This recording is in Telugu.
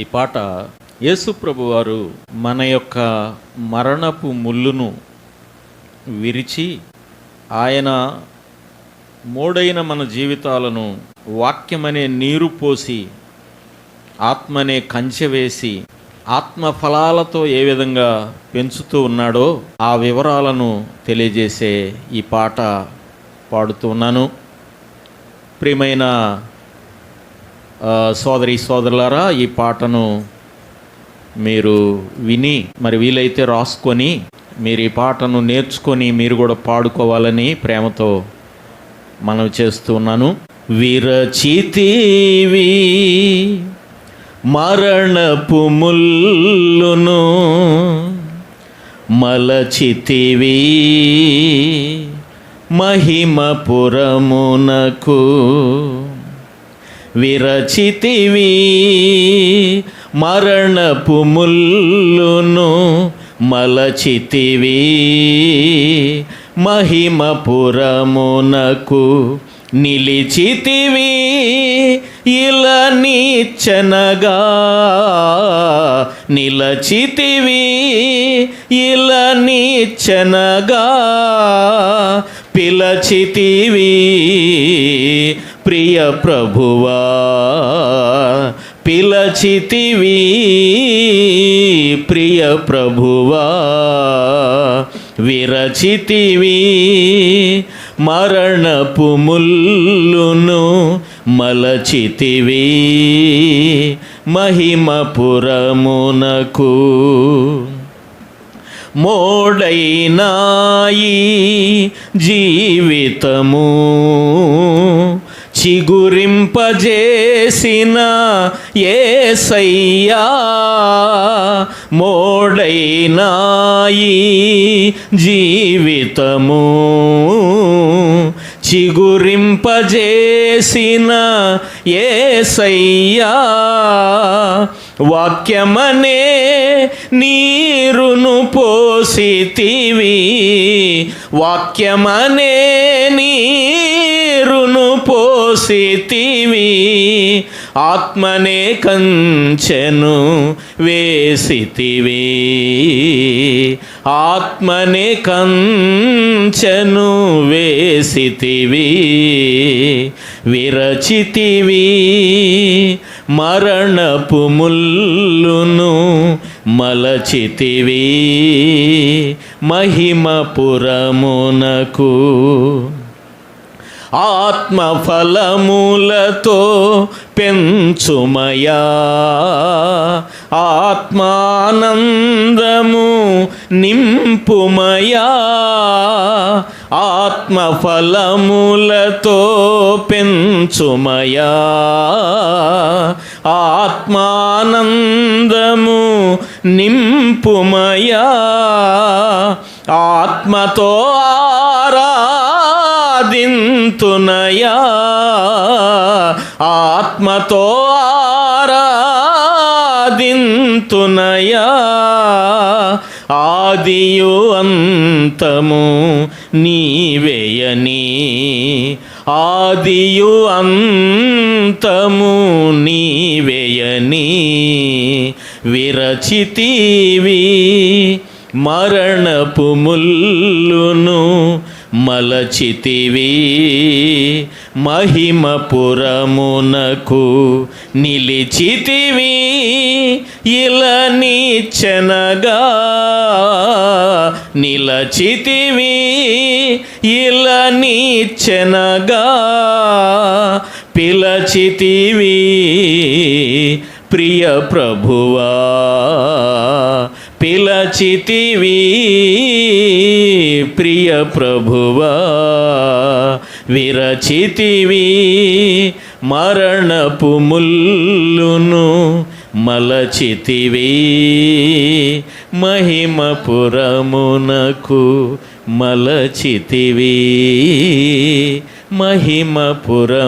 ఈ పాట యేసు ప్రభువారు మన యొక్క మరణపు ముళ్ళును విరిచి ఆయన మోడైన మన జీవితాలను వాక్యమనే నీరు పోసి ఆత్మనే కంచె వేసి ఆత్మ ఫలాలతో ఏ విధంగా పెంచుతూ ఉన్నాడో ఆ వివరాలను తెలియజేసే ఈ పాట పాడుతూ ఉన్నాను. ప్రియమైన సోదరి సోదరులారా, ఈ పాటను మీరు విని మరి వీలైతే రాసుకొని మీరు ఈ పాటను నేర్చుకొని మీరు కూడా పాడుకోవాలని ప్రేమతో మనవి చేస్తున్నాను. విరచితివి మరణపు ముల్లును మలచితివి మహిమపురమునకు, విరచితివి మరణపు ముల్లును మలచితివి మహిమపురమునకు, నిలిచితివి ఇలా నిచ్చనగా, నిలచితివి ఇలా నిచ్చనగా, పిలచితివి ప్రియ ప్రభువా, పిలచితివి ప్రియ ప్రభువా, విరచితివి మరణపు ముల్లును మలచితివి మహిమపురమునకు. మోడైనాయి జీవితము చిగురింపజేసిన యేసయ్యా, మోడైనాయి జీవితము చిగురింపజేసిన యేసయ్యా, వాక్యమనే నీరును పోసితివి, వాక్యమనే నీరును పోసితివి, ఆత్మనే కంచెను వేసితివి, ఆత్మనే కంచెను వేసితివి, విరచితివి మరణపు ముల్లును మలచితివి మహిమపురమునకు. ఆత్మఫలములతో పెంచుమయా, ఆత్మానందము నింపుమయా, ఆత్మఫలములతో పెంచుమయా, ఆత్మానందము నింపుమయా, ఆత్మతో ఆరాధింతునయా, ఆత్మతో ఆరాధింతునయా, ఆదియు అంతము నీవేయని, ఆదియు అంతము నీవేయని, విరచితివి మరణపు ముల్లును మలచితివి మహిమపురమునకు, నిలిచితివి ఇలా నిచ్చనగా, నిలచితివి ఇలా నిచ్చనగా, పిలచితివి ప్రియ ప్రభువా, పిలచితివి ప్రియ ప్రభువా, విరచితివి మరణపు ముల్లును మలచితివి మహిమపురమునకు, మలచితివి మహిమపురమునకు.